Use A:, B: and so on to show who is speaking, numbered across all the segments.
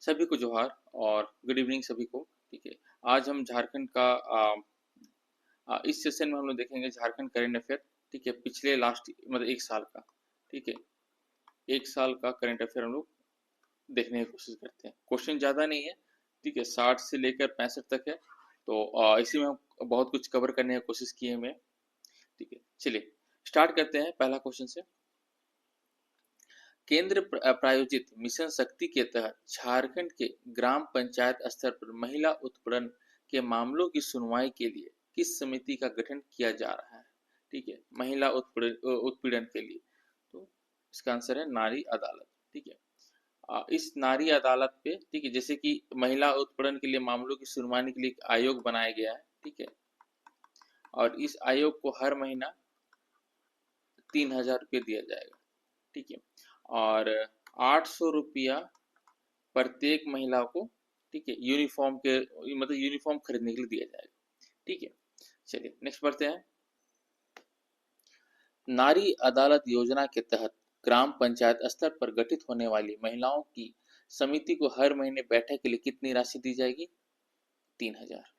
A: सभी को जोहार और गुड इवनिंग सभी को। ठीक है, आज हम झारखंड का इस सेशन में हम लोग देखेंगे झारखंड करंट अफेयर। ठीक है, पिछले लास्ट मतलब एक साल का। ठीक है, एक साल का करंट अफेयर हम लोग देखने की कोशिश करते हैं। क्वेश्चन ज़्यादा नहीं है। ठीक है, 60 से लेकर 65 तक है। तो इसी में हम बहुत कुछ कवर करने की कोशिश किए हैं। ठीक है, चलिए स्टार्ट करते हैं पहला क्वेश्चन से। केंद्र प्रायोजित मिशन शक्ति के तहत झारखंड के ग्राम पंचायत स्तर पर महिला उत्पीड़न के मामलों की सुनवाई के लिए किस समिति का गठन किया जा रहा है? ठीक है, महिला उत्पीड़न के लिए। तो इसका आंसर है नारी अदालत। ठीक है, इस नारी अदालत पे, ठीक है, जैसे कि महिला उत्पीड़न के लिए मामलों की सुनवाई के लिए एक आयोग बनाया गया है। ठीक है, और इस आयोग को हर महीना 3,000 रुपये दिया जाएगा। ठीक है, और 800 रुपया प्रत्येक महिला को, ठीक है, यूनिफॉर्म के मतलब यूनिफॉर्म खरीदने के लिए दिया जाएगा। ठीक है, चलिए नेक्स्ट बढ़ते हैं। नारी अदालत योजना के तहत ग्राम पंचायत स्तर पर गठित होने वाली महिलाओं की समिति को हर महीने बैठक के लिए कितनी राशि दी जाएगी? 3,000।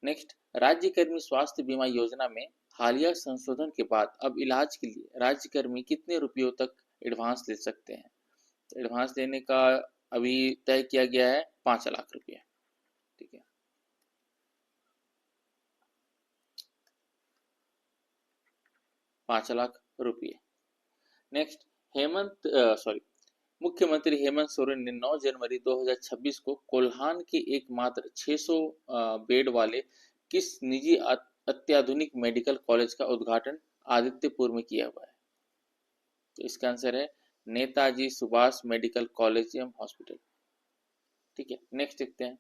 A: नेक्स्ट, राज्यकर्मी स्वास्थ्य बीमा योजना में हालिया संशोधन के बाद अब इलाज के लिए राज्यकर्मी कितने रुपयों तक एडवांस ले सकते हैं? एडवांस देने का अभी तय किया गया है 5 लाख रुपये। ठीक है, 5 लाख रुपये। नेक्स्ट, हेमंत सॉरी मुख्यमंत्री हेमंत सोरेन ने 9 जनवरी 2026 को कोल्हान के एकमात्र 600 बेड वाले किस निजी अत्याधुनिक मेडिकल कॉलेज का उद्घाटन आदित्यपुर में किया हुआ है? तो इसका आंसर है नेताजी सुभाष मेडिकल कॉलेज एवं हॉस्पिटल। ठीक है, नेक्स्ट देखते हैं।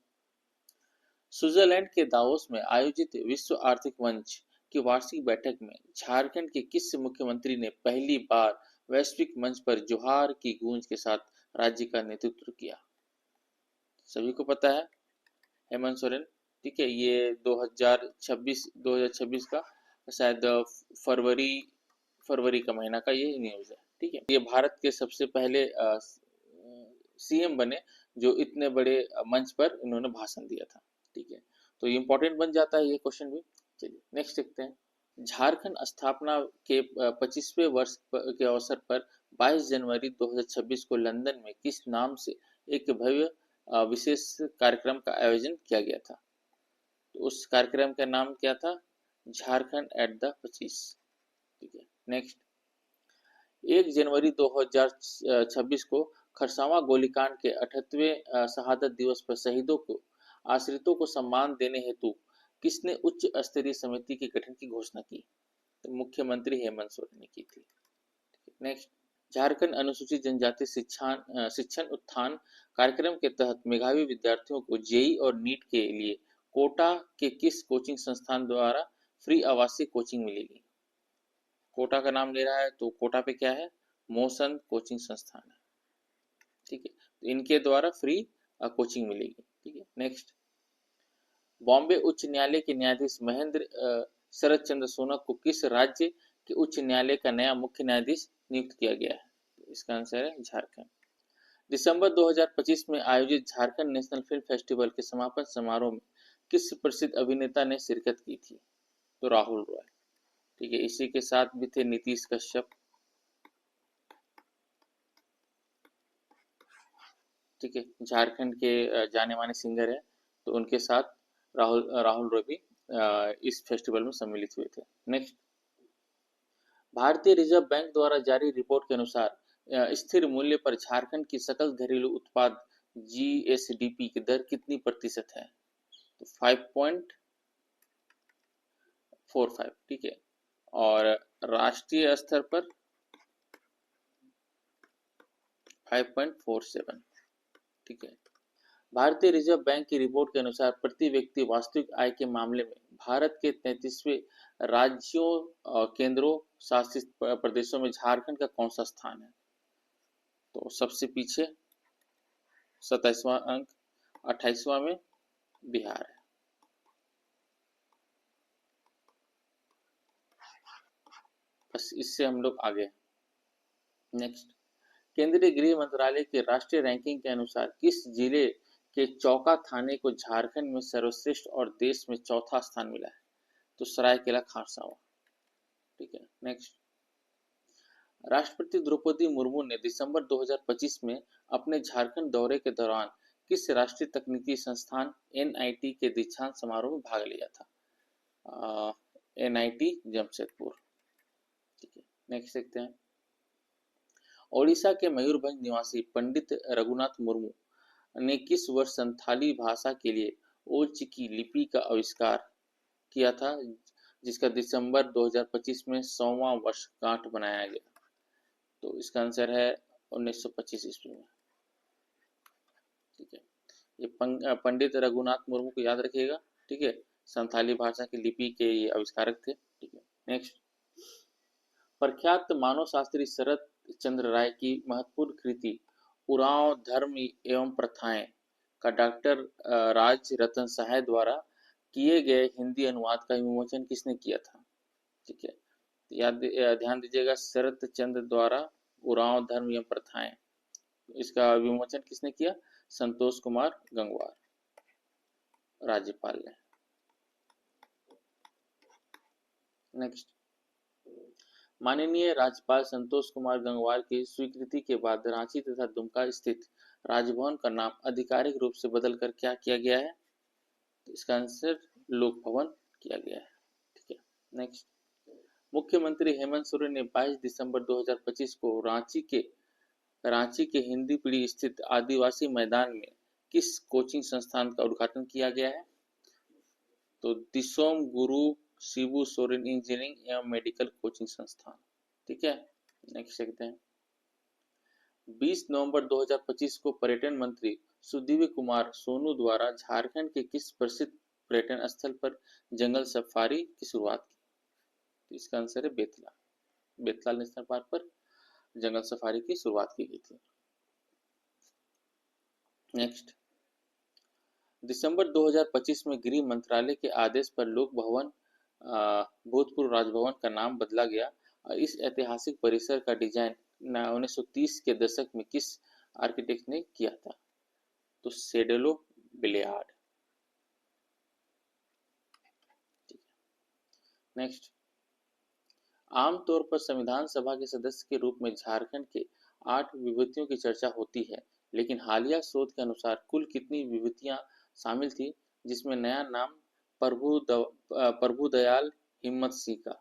A: स्विट्जरलैंड के दावोस में आयोजित विश्व आर्थिक मंच की वार्षिक बैठक में झारखंड के किस मुख्यमंत्री ने पहली बार वैश्विक मंच पर जोहार की गूंज के साथ राज्य का नेतृत्व किया? सभी को पता है, हेमंत सोरेन। ठीक है, ये 2026 का शायद फरवरी फरवरी का महीना का ये न्यूज है। ठीक है, ये भारत के सबसे पहले सीएम बने जो इतने बड़े मंच पर इन्होंने भाषण दिया था। ठीक है, तो ये इंपॉर्टेंट बन जाता है ये क्वेश्चन भी। चलिए नेक्स्ट देखते हैं। झारखंड स्थापना के 25वें वर्ष के अवसर पर 22 जनवरी 2026 को लंदन में किस नाम से एक भव्य विशेष कार्यक्रम का आयोजन किया गया था? तो उस कार्यक्रम का नाम क्या था? Jharkhand at the 25। ठीक है, नेक्स्ट। 1 जनवरी 2026 को खरसावां गोलीकांड के 68वें शहादत दिवस पर शहीदों को आश्रितों को सम्मान देने हेतु किसने उच्च स्तरीय समिति के गठन की घोषणा की? तो मुख्यमंत्री हेमंत सोरेन ने की थी। नेक्स्ट, झारखंड अनुसूचित जनजाति शिक्षण उत्थान कार्यक्रम के तहत मेधावी विद्यार्थियों को जेई और नीट के लिए कोटा के किस कोचिंग संस्थान द्वारा फ्री आवासीय कोचिंग मिलेगी? कोटा का नाम ले रहा है, तो कोटा पे क्या है? मोशन कोचिंग संस्थान है। ठीक है, तो इनके द्वारा फ्री कोचिंग मिलेगी। ठीक है, नेक्स्ट। बॉम्बे उच्च न्यायालय के न्यायाधीश महेंद्र शरद चंद्र सोनक को किस राज्य के उच्च न्यायालय का नया मुख्य न्यायाधीश नियुक्त किया गया है? तो इसका आंसर है झारखंड। दिसंबर 2025 में आयोजित झारखंड नेशनल फिल्म फेस्टिवल के समापन समारोह में किस प्रसिद्ध अभिनेता ने शिरकत की थी? तो राहुल रॉय। ठीक है, इसी के साथ भी थे नीतीश कश्यप। ठीक है, झारखंड के जाने माने सिंगर है, तो उनके साथ राहुल रॉय भी इस फेस्टिवल में सम्मिलित हुए थे। नेक्स्ट, भारतीय रिजर्व बैंक द्वारा जारी रिपोर्ट के अनुसार स्थिर मूल्य पर झारखंड की सकल घरेलू उत्पाद जीएसडीपी की दर कितनी प्रतिशत है? तो 5.45। ठीक है, और राष्ट्रीय स्तर पर 5.47। ठीक है, भारतीय रिजर्व बैंक की रिपोर्ट के अनुसार प्रति व्यक्ति वास्तविक आय के मामले में भारत के 33वें राज्यों केंद्रों शासित प्रदेशों में झारखंड का कौन सा स्थान है? तो सबसे पीछे 27वां अंक, 28वां में बिहार है। बस इससे हम लोग आगे। नेक्स्ट, केंद्रीय गृह मंत्रालय के राष्ट्रीय रैंकिंग के अनुसार किस जिले के चौका थाने को झारखंड में सर्वश्रेष्ठ और देश में चौथा स्थान मिला है? तो सरायकेला खरसावां। ठीक है, नेक्स्ट। राष्ट्रपति द्रौपदी मुर्मू ने दिसंबर 2025 में अपने झारखंड दौरे के दौरान किस राष्ट्रीय तकनीकी संस्थान NIT के दीक्षांत समारोह में भाग लिया था? NIT जमशेदपुर। ठीक है, नेक्स्ट देखते हैं। ओडिशा के मयूरभंज निवासी पंडित रघुनाथ मुर्मू ने किस वर्ष संथाली भाषा के लिए ओल चिकी लिपि का आविष्कार किया था, जिसका दिसंबर 2025 में 100वां वर्षगांठ बनाया गया? तो इसका आंसर है 1925 ईस्वी में। ठीक है, ये पंडित रघुनाथ मुर्मू को याद रखिएगा। ठीक है, संथाली भाषा की लिपि के ये आविष्कारक थे। ठीक है, नेक्स्ट। प्रख्यात मानव शास्त्री शरत चंद्र राय की महत्वपूर्ण कृति उरांव धर्म एवं प्रथाएं का डॉक्टर राज रतन सहाय द्वारा किए गए हिंदी अनुवाद का विमोचन किसने किया था? ठीक है, ध्यान दीजिएगा, शरत चंद्र द्वारा उरांव धर्म एवं प्रथाएं, इसका विमोचन किसने किया? संतोष कुमार गंगवार, राज्यपाल ने। नेक्स्ट। माननीय राज्यपाल संतोष कुमार गंगवार की स्वीकृति के बाद रांची तथा दुमका स्थित राजभवन का नाम आधिकारिक रूप से बदलकर क्या किया गया है? इसका आंसर लोक भवन किया गया है। ठीक है, नेक्स्ट। मुख्यमंत्री हेमंत सोरेन ने 22 दिसंबर 2025 को रांची के हिंदी पीढ़ी स्थित आदिवासी मैदान में किस कोचिंग संस्थान का उद्घाटन किया गया है? तो दिसोम गुरु शिबू सोरेन इंजीनियरिंग एवं मेडिकल कोचिंग संस्थान। ठीक है, नेक्स्ट देखते हैं। 20 नवंबर 2025 को पर्यटन मंत्री सुदीव्य कुमार सोनू द्वारा झारखंड के किस प्रसिद्ध पर्यटन स्थल पर जंगल सफारी की शुरुआत की? तो इसका आंसर है बेतला नेशनल पार्क पर जंगल सफारी की शुरुआत की गई थी। नेक्स्ट। दिसंबर 2025 में गृह मंत्रालय के आदेश पर लोक भवन भूतपूर्व राजभवन का नाम बदला गया। इस ऐतिहासिक परिसर का डिजाइन 1930 के दशक में किस आर्किटेक्ट ने किया था? तो सेडेलो बिलियार्ड। नेक्स्ट। आमतौर पर संविधान सभा के सदस्य के रूप में झारखंड के 8 विभूतियों की चर्चा होती है, लेकिन हालिया शोध के अनुसार कुल कितनी विभूतियां शामिल थी, जिसमें नया नाम प्रभुदयाल हिम्मत सिंह का?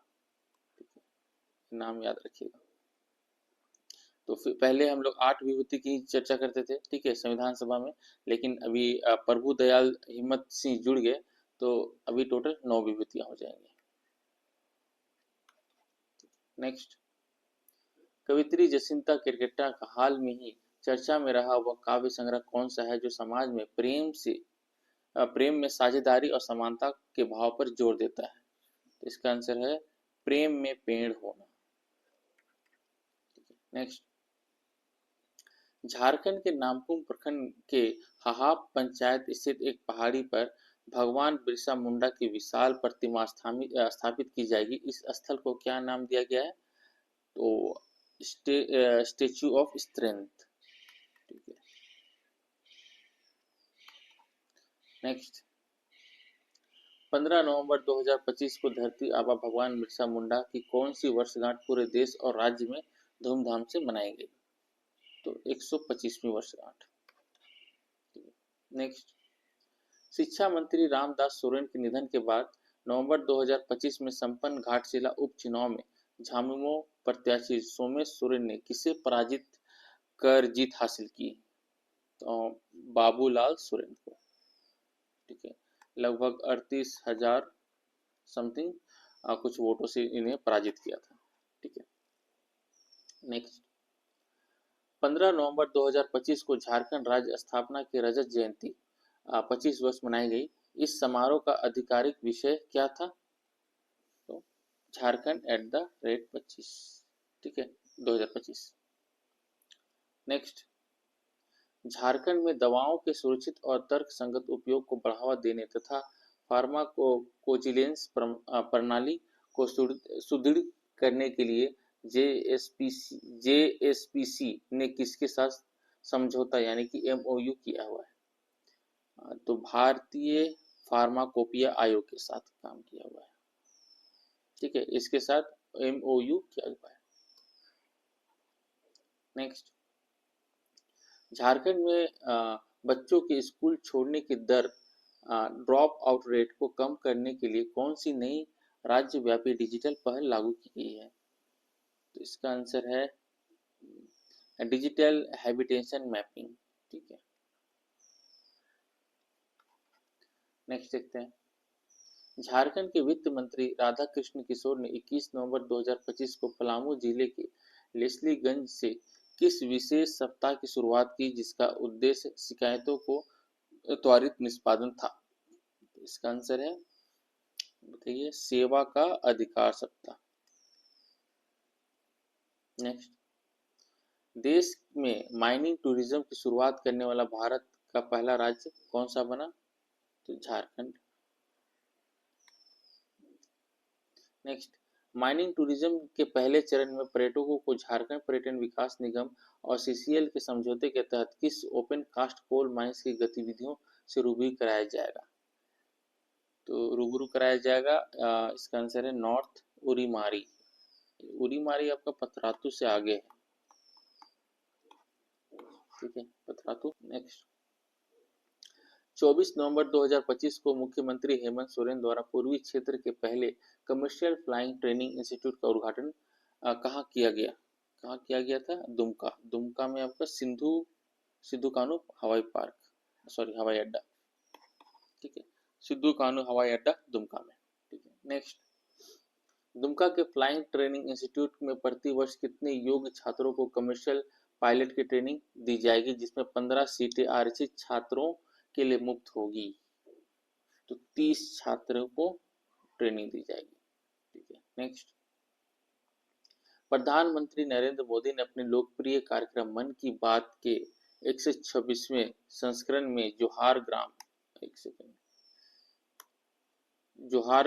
A: नाम याद रखिएगा। तो फिर पहले हम लोग 8 विभूति की चर्चा करते थे, ठीक है, संविधान सभा में, लेकिन अभी प्रभुदयाल हिम्मत सिंह जुड़ गए, तो अभी टोटल 9 विभूतियां हो जाएंगी। नेक्स्ट। कवित्री जसिंता केरकेट्टा का हाल में ही चर्चा में रहा वह काव्य संग्रह कौन सा है जो समाज में प्रेम में साझेदारी और समानता के भाव पर जोर देता है? तो इसका आंसर है प्रेम में पेड़ होना। नेक्स्ट। झारखंड के नामकुम प्रखंड के हाहाब पंचायत स्थित एक पहाड़ी पर भगवान बिरसा मुंडा की विशाल प्रतिमा स्थापित की जाएगी। इस स्थल को क्या नाम दिया गया है? तो स्टेच्यू ऑफ स्ट्रेंथ। ठीक है, नेक्स्ट। 15 नवंबर 2025 को धरती आबा भगवान बिरसा मुंडा की कौन सी वर्षगांठ पूरे देश और राज्य में धूमधाम से मनाई गई? तो 125वीं वर्षगांठ। नेक्स्ट। शिक्षा मंत्री रामदास सोरेन के निधन के बाद नवंबर 2025 में संपन्न घाटशिला उपचुनाव में झामुमो प्रत्याशी सोमेश सोरेन ने किसे पराजित कर जीत हासिल की? तो बाबूलाल सोरेन को। ठीक है, लगभग 38,000 समथिंग कुछ वोटों से इन्हें पराजित किया था। ठीक है, नेक्स्ट। 15 नवंबर 2025 को झारखंड राज्य स्थापना की रजत जयंती 25 वर्ष मनाई गई। इस समारोह का आधिकारिक विषय क्या था? तो झारखंड एट द रेट 25। ठीक है, 2025। नेक्स्ट। झारखंड में दवाओं के सुरक्षित और तर्क संगत उपयोग को बढ़ावा देने तथा फार्माकोविजिलेंस प्रणाली को सुदृढ़ करने के लिए जेएसपीसी ने किसके साथ समझौता यानी कि एमओयू किया हुआ है? तो भारतीय फार्माकोपिया आयोग के साथ काम किया हुआ है। ठीक है, इसके साथ एमओयू किया हुआ है। नेक्स्ट, झारखंड में बच्चों के स्कूल छोड़ने की दर, ड्रॉप आउट रेट को कम करने के लिए कौन सी नई राज्यव्यापी डिजिटल पहल लागू की गई है? तो इसका आंसर है डिजिटल हैबिटेशन मैपिंग। ठीक है, नेक्स्ट देखते हैं। झारखंड के वित्त मंत्री राधाकृष्ण किशोर ने 21 नवंबर 2025 को पलामू जिले के लेस्लीगंज से किस विशेष सप्ताह की शुरुआत की जिसका उद्देश्य शिकायतों को त्वरित निष्पादन था? इसका आंसर है, बताइए, सेवा का अधिकार सप्ताह। नेक्स्ट, देश में माइनिंग टूरिज्म की शुरुआत करने वाला भारत का पहला राज्य कौन सा बना? तो झारखंड। नेक्स्ट, माइनिंग टूरिज्म के पहले चरण में पर्यटकों को झारखंड पर्यटन विकास निगम और सीसीएल के समझौते के तहत किस ओपन कास्ट कोल माइंस की गतिविधियों से रूबरू कराया जाएगा? तो रूबरू कराया जाएगा, इसका आंसर है नॉर्थ उरीमारी। उरीमारी आपका पतरातू से आगे है। ठीक है, पतरातू। नेक्स्ट, 24 नवंबर 2025 को मुख्यमंत्री हेमंत सोरेन द्वारा पूर्वी क्षेत्र के पहले कमर्शियल फ्लाइंग ट्रेनिंग इंस्टीट्यूट का उद्घाटन कहाँ किया गया? कहाँ किया गया था? दुमका। दुमका में आपका सिद्धू कान्हू हवाई हवाई अड्डा। ठीक है, सिद्धू कान्हू हवाई अड्डा दुमका में। ठीक है, नेक्स्ट, दुमका के फ्लाइंग ट्रेनिंग इंस्टीट्यूट में प्रति वर्ष कितने योग्य छात्रों को कमर्शियल पायलट की ट्रेनिंग दी जाएगी जिसमें 15 सीटें आरक्षित छात्रों के लिए मुफ्त होगी? तो 30 छात्रों को ट्रेनिंग दी जाएगी। ठीक है, नेक्स्ट, प्रधानमंत्री नरेंद्र मोदी ने अपने लोकप्रिय कार्यक्रम मन की बात के 126वें संस्करण में जोहार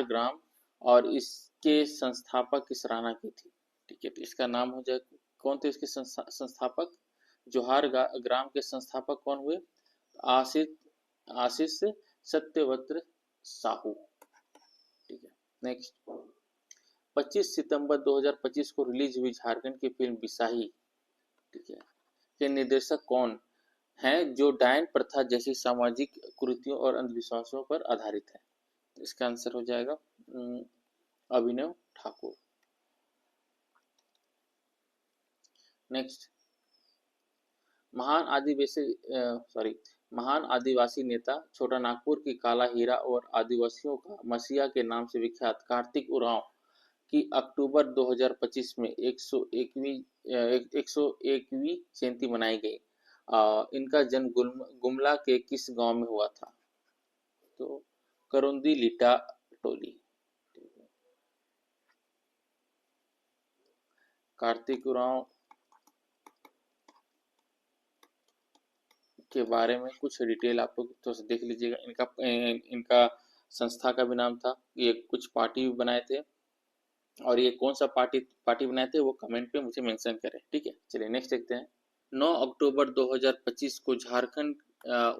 A: ग्राम और इसके संस्थापक की सराहना की थी। ठीक है, तो इसका नाम हो जाए, कौन थे इसके संस्थापक? जोहार ग्राम के संस्थापक कौन हुए? आशीष सत्यव्रत साहू। ठीक है, नेक्स्ट, 25 सितंबर 2025 को रिलीज हुई झारखंड की फिल्म बिसाही, ठीक है, के निर्देशक कौन हैं जो डायन प्रथा जैसी सामाजिक कुरीतियों और अंधविश्वासों पर आधारित है? इसका आंसर हो जाएगा अभिनव ठाकुर। नेक्स्ट, महान आदिवासी नेता छोटा नागपुर की काला हीरा और आदिवासियों का मसीहा के नाम से विख्यात कार्तिक उरांव की अक्टूबर 2025 में 101वीं जयंती मनाई गई। इनका जन्म गुमला के किस गांव में हुआ था? तो करोंदी लीटा टोली। कार्तिक उरांव के बारे में कुछ डिटेल आप लोग तो देख लीजिएगा। इनका संस्था का भी नाम था, ये कुछ पार्टी भी बनाए थे, और ये कौन सा पार्टी बनाए थे वो कमेंट पे मुझे मेंशन करें। ठीक है, चलिए नेक्स्ट देखते हैं। 9 अक्टूबर 2025 को झारखंड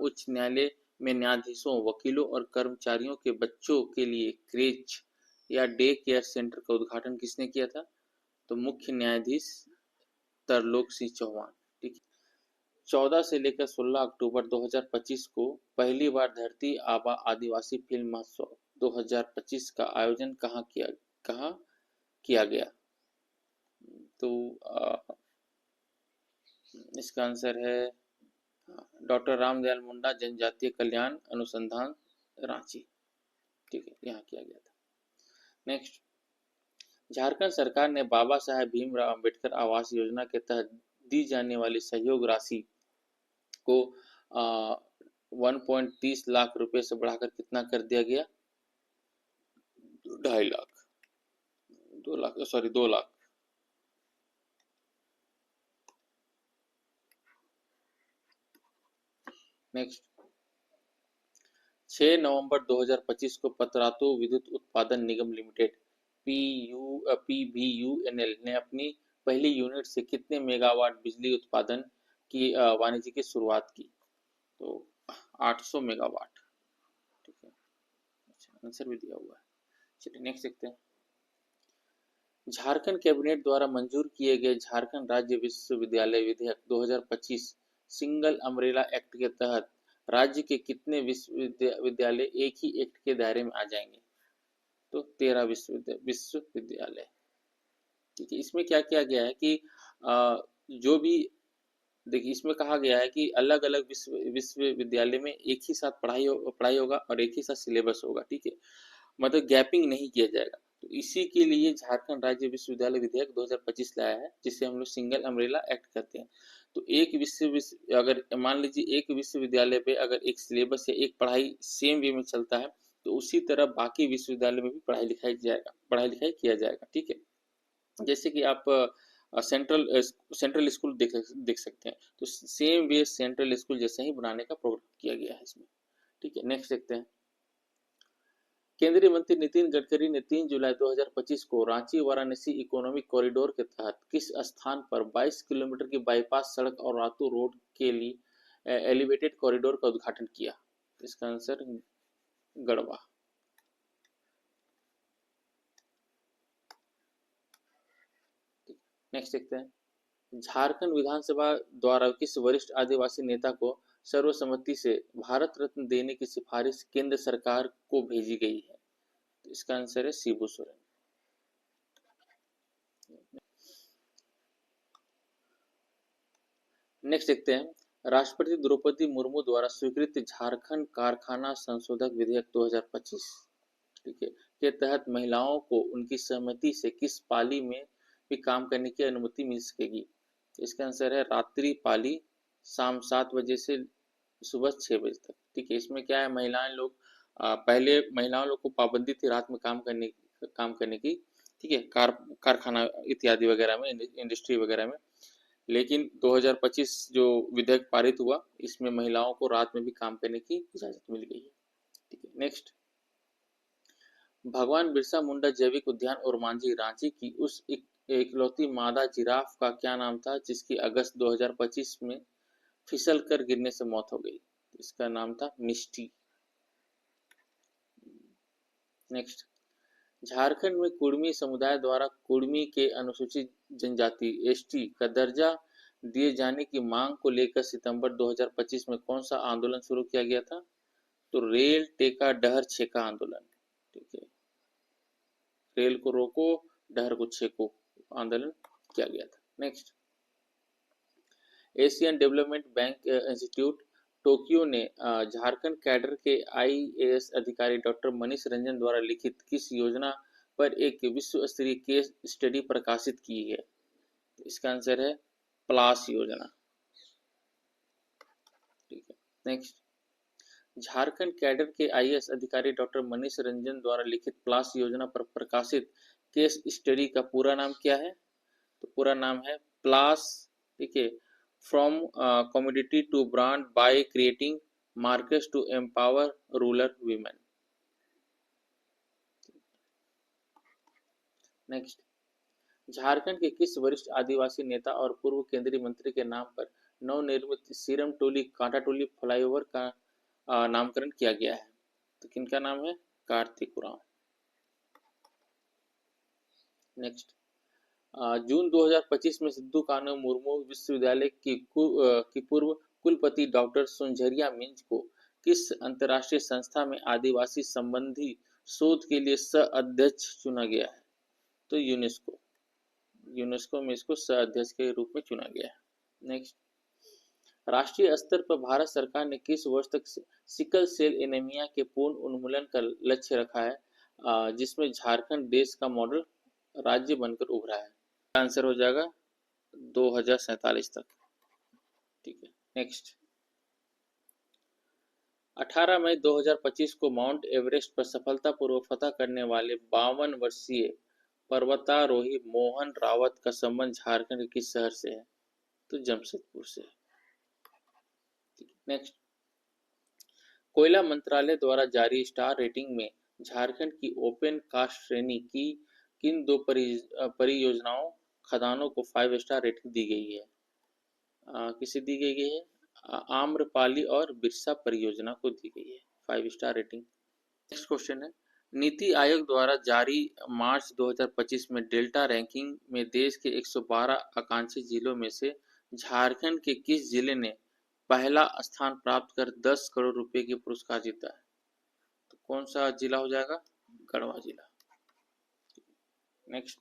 A: उच्च न्यायालय में न्यायाधीशों, वकीलों और कर्मचारियों के बच्चों के लिए क्रेच या डे केयर सेंटर का उद्घाटन किसने किया था? तो मुख्य न्यायाधीश तरलोक सिंह चौहान। ठीक है, 14 से लेकर 16 अक्टूबर 2025 को पहली बार धरती आबा आदिवासी फिल्म महोत्सव 2025 का आयोजन कहाँ किया गया? तो इसका आंसर है डॉक्टर रामदयाल मुंडा जनजातीय कल्याण अनुसंधान रांची। ठीक है, यहाँ किया गया था। नेक्स्ट, झारखंड सरकार ने बाबा साहेब भीमराव अंबेडकर आवास योजना के तहत दी जाने वाली सहयोग राशि को 1.30 लाख रुपए से बढ़ाकर कितना कर दिया गया? 2.5 लाख 2 लाख। नेक्स्ट, 6 नवंबर 2025 को पतरातू विद्युत उत्पादन निगम लिमिटेड PVUNL ने अपनी पहली यूनिट से कितने मेगावाट बिजली उत्पादन की वाणिज्य की शुरुआत की? तो 800 मेगावाट। ठीक है, अच्छा आंसर भी दिया हुआ है। चलिए नेक्स्ट देखते हैं। झारखंड कैबिनेट द्वारा मंजूर किए गए झारखंड राज्य विश्वविद्यालय विधेयक 2025 सिंगल अम्ब्रेला एक्ट के तहत राज्य के कितने विश्वविद्यालय एक ही एक्ट के दायरे में आ जाएंगे? तो 13 विश्वविद्यालय। ठीक है, इसमें क्या किया गया है कि जो भी देखिए इसमें कहा गया है कि अलग अलग विश्वविद्यालय में एक ही साथ पढ़ाई होगा और एक ही साथ सिलेबस होगा। ठीक है, मतलब गैपिंग नहीं किया जाएगा। तो इसी के लिए झारखंड राज्य विश्वविद्यालय विधेयक 2025 लाया है, जिसे हम लोग सिंगल अम्ब्रेला एक्ट कहते हैं। तो एक अगर मान लीजिए एक विश्वविद्यालय पे अगर एक सिलेबस या एक पढ़ाई सेम वे में चलता है, तो उसी तरह बाकी विश्वविद्यालय में भी पढ़ाई लिखाई किया जाएगा। ठीक है, जैसे कि आप सेंट्रल स्कूल देख सकते हैं, तो सेम वे सेंट्रल स्कूल जैसा ही बनाने का प्रोग्राम किया गया है इसमें। ठीक है, नेक्स्ट देखते हैं। केंद्रीय मंत्री नितिन गडकरी ने 3 जुलाई 2025 को रांची वाराणसी इकोनॉमिक कॉरिडोर के तहत किस स्थान पर 22 किलोमीटर की बाईपास सड़क और रातू रोड के लिए एलिवेटेड कॉरिडोर का उद्घाटन किया? इसका आंसर गढ़वा। नेक्स्ट देखते हैं। झारखंड विधानसभा द्वारा किस वरिष्ठ आदिवासी नेता को सर्वसम्मति से भारत रत्न देने की सिफारिश केंद्र सरकार को भेजी गई है? तो इसका आंसर है शिबू सोरेन। नेक्स्ट देखते हैं। राष्ट्रपति द्रौपदी मुर्मू द्वारा स्वीकृत झारखंड कारखाना संशोधक विधेयक 2025 ठीक है के तहत महिलाओं को उनकी सहमति से किस पाली में भी काम करने की अनुमति मिल सकेगी? इसका आंसर है रात्रि पाली, शाम 7 बजे से सुबह 6 बजे तक। ठीक है, इसमें क्या है, महिलाएं लोग पहले महिलाओं लोग को पाबंदी थी रात में काम करने की। ठीक है, कारखाना इत्यादि वगैरह में, इंडस्ट्री वगैरह में। लेकिन 2025 जो विधेयक पारित हुआ, इसमें महिलाओं को रात में भी काम करने की इजाजत मिल गई है। ठीक है, नेक्स्ट। भगवान बिरसा मुंडा जैविक उद्यान और मांझी रांची की उस इकलौती मादा जिराफ का क्या नाम था जिसकी अगस्त 2025 में फिसल कर गिरने से मौत हो गई? इसका नाम था मिष्टी। नेक्स्ट। झारखंड में कुर्मी समुदाय द्वारा कुर्मी के अनुसूचित जनजाति एसटी का दर्जा दिए जाने की मांग को लेकर सितंबर 2025 में कौन सा आंदोलन शुरू किया गया था? तो रेल टेका डहर छेका आंदोलन। ठीक है, रेल को रोको, डहर को छेको आंदोलन किया गया था। Next. Asian development bank institute Tokyo ने झारखंड कैडर के आईएएस अधिकारी डॉक्टर मनीष रंजन द्वारा लिखित किस योजना पर एक विश्व स्तरीय केस स्टडी प्रकाशित की है? इसका आंसर है प्लास योजना। ठीक है, नेक्स्ट। झारखंड कैडर के आईएएस अधिकारी डॉक्टर मनीष रंजन द्वारा लिखित प्लास योजना पर प्रकाशित केस स्टडी का पूरा नाम क्या है? तो पूरा नाम है प्लास, ठीक है, from commodity to brand by creating markets to empower rural women. Next. Jharkhand के किस वरिष्ठ आदिवासी नेता और पूर्व केंद्रीय मंत्री के नाम पर नवनिर्मित सीरम टोली कांटा टोली फ्लाईओवर का नामकरण किया गया है? तो किनका नाम है? कार्तिक उरांव। नेक्स्ट। जून 2025 में सिद्धू कान्हू मुर्मू विश्वविद्यालय की पूर्व कुलपति डॉक्टर सुनझरिया मिंज को किस अंतर्राष्ट्रीय संस्था में आदिवासी संबंधी शोध के लिए सह अध्यक्ष चुना गया है? तो यूनेस्को में इसको सह अध्यक्ष के रूप में चुना गया है। नेक्स्ट। राष्ट्रीय स्तर पर भारत सरकार ने किस वर्ष तक सिकल सेल एनीमिया के पूर्ण उन्मूलन का लक्ष्य रखा है, जिसमें झारखंड देश का मॉडल राज्य बनकर उभरा है? आंसर हो जाएगा 2047 तक। ठीक है, नेक्स्ट। 18 मई 2025 को माउंट एवरेस्ट पर सफलतापूर्वक फतह करने वाले 52 वर्षीय पर्वतारोही मोहन रावत का संबंध झारखंड के किस शहर से है? तो जमशेदपुर से। नेक्स्ट। कोयला मंत्रालय द्वारा जारी स्टार रेटिंग में झारखंड की ओपन कास्ट श्रेणी की किन दो परियोजनाओं खदानों को 5 स्टार रेटिंग दी गई है? किसे दी गई है? आम्रपाली और बिरसा परियोजना को दी गई है 5 स्टार रेटिंग। नेक्स्ट क्वेश्चन है, नीति आयोग द्वारा जारी मार्च 2025 में डेल्टा रैंकिंग में देश के 112 आकांक्षी जिलों में से झारखंड के किस जिले ने पहला स्थान प्राप्त कर 10 करोड़ रुपए के पुरस्कार जीता है? तो कौन सा जिला हो जाएगा? गढ़वा जिला। नेक्स्ट,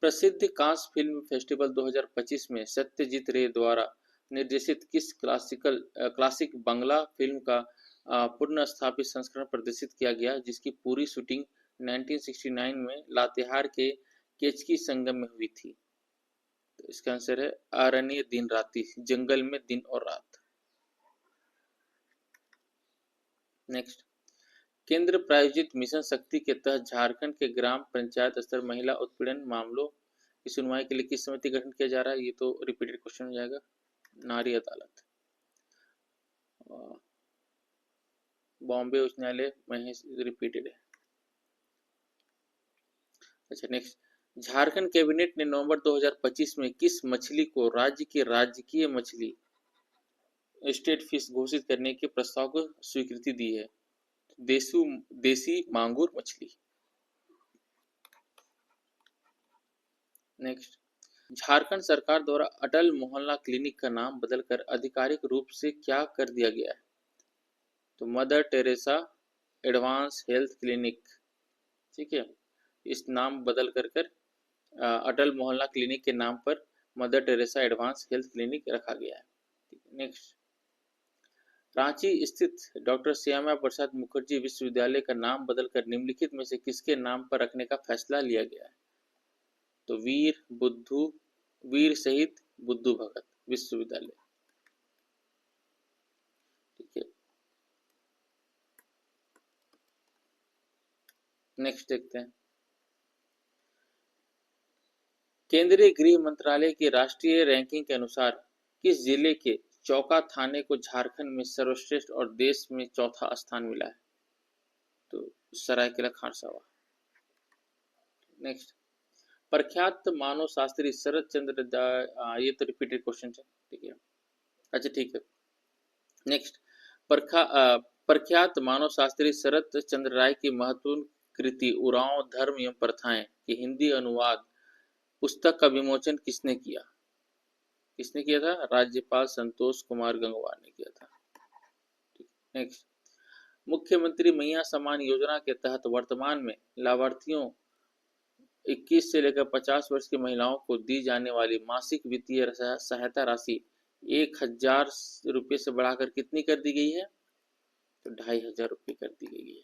A: प्रसिद्ध कांस फिल्म फेस्टिवल 2025 में सत्यजीत रे द्वारा निर्देशित किस क्लासिक बांग्ला फिल्म का पुनर्स्थापित संस्करण प्रदर्शित किया गया, जिसकी पूरी शूटिंग 1969 में लातेहार के केचकी संगम में हुई थी? तो इसका आंसर है अरण्य दिन राती, जंगल में दिन और रात। नेक्स्ट, केंद्र प्रायोजित मिशन शक्ति के तहत झारखंड के ग्राम पंचायत स्तर महिला उत्पीड़न मामलों की सुनवाई के लिए किस समिति का गठन किया जा रहा है? ये तो रिपीटेड क्वेश्चन हो जाएगा, नारी अदालत। बॉम्बे उच्च न्यायालय महेश रिपीटेड है। अच्छा, नेक्स्ट, झारखंड कैबिनेट ने नवंबर 2025 में किस मछली को राज्य की राजकीय मछली स्टेट फिश घोषित करने के प्रस्ताव को स्वीकृति दी है? देसी मांगुर मछली। नेक्स्ट, झारखंड सरकार द्वारा अटल मोहल्ला क्लिनिक का नाम बदलकर आधिकारिक रूप से क्या कर दिया गया है? तो mother Teresa advance health clinic. ठीक है, इस नाम बदल कर अटल मोहल्ला क्लिनिक के नाम पर mother Teresa advance health clinic रखा गया है। नेक्स्ट, रांची स्थित डॉक्टर श्यामा प्रसाद मुखर्जी विश्वविद्यालय का नाम बदलकर निम्नलिखित में से किसके नाम पर रखने का फैसला लिया गया है? तो वीर शहीद बुद्धू भगत विश्वविद्यालय। ठीक है, नेक्स्ट देखते हैं, केंद्रीय गृह मंत्रालय की राष्ट्रीय रैंकिंग के अनुसार किस जिले के चौका थाने को झारखंड में सर्वश्रेष्ठ और देश में चौथा स्थान मिला है? तो सरायकेला खारसावा। नेक्स्ट, प्रख्यात मानव शास्त्री शरद चंद्र ये तो रिपीटेड क्वेश्चन है। ठीक है, अच्छा ठीक है। नेक्स्ट, प्रख्यात मानव शास्त्री शरद चंद्र राय की महत्वपूर्ण कृति उरांव धर्म एवं प्रथाएं की हिंदी अनुवाद पुस्तक का विमोचन किसने किया? किसने किया था? राज्यपाल संतोष कुमार गंगवार ने किया था। नेक्स्ट, मुख्यमंत्री मैया सम्मान योजना के तहत वर्तमान में लाभार्थियों 21 से लेकर 50 वर्ष की महिलाओं को दी जाने वाली मासिक वित्तीय सहायता राशि 1000 रुपये से बढ़ाकर कितनी कर दी गई है? तो 2500 रुपये कर दी गई है।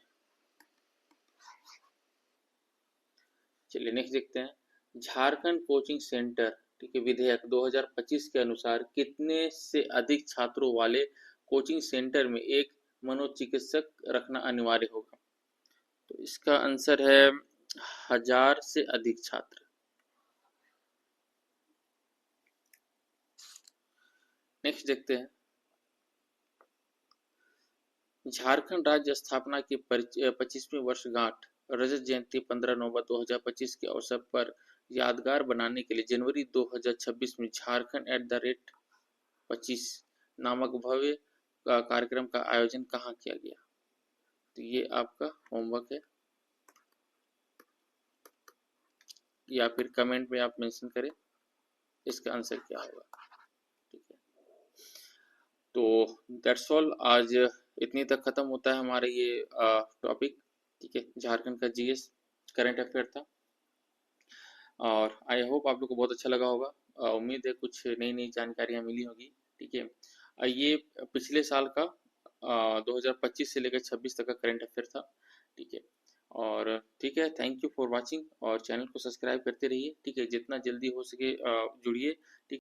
A: चलिए नेक्स्ट देखते हैं, झारखंड कोचिंग सेंटर ठीक है विधेयक 2025 के अनुसार कितने से अधिक छात्रों वाले कोचिंग सेंटर में एक मनोचिकित्सक रखना अनिवार्य होगा? तो इसका आंसर है 1000 से अधिक छात्र। नेक्स्ट देखते हैं, झारखंड राज्य स्थापना की 25वीं वर्षगांठ रजत जयंती 15 नवंबर 2025 के अवसर पर यादगार बनाने के लिए जनवरी 2026 में झारखंड @25 नामक भव्य कार्यक्रम का आयोजन कहाँ किया गया? तो ये आपका होमवर्क है, या फिर कमेंट में आप मेंशन करें इसका आंसर क्या होगा। ठीक है, तो दैट्स ऑल, आज इतनी तक खत्म होता है हमारा ये टॉपिक। ठीक है, झारखंड का जीएस करंट अफेयर था और आई होप आप लोग को बहुत अच्छा लगा होगा। उम्मीद है कुछ नई नई जानकारियां मिली होगी। ठीक है, ये पिछले साल का 2025 से लेकर 26 तक का करंट अफेयर था। ठीक है, और ठीक है, थैंक यू फॉर वाचिंग और चैनल को सब्सक्राइब करते रहिए। ठीक है, जितना जल्दी हो सके जुड़िए। ठीक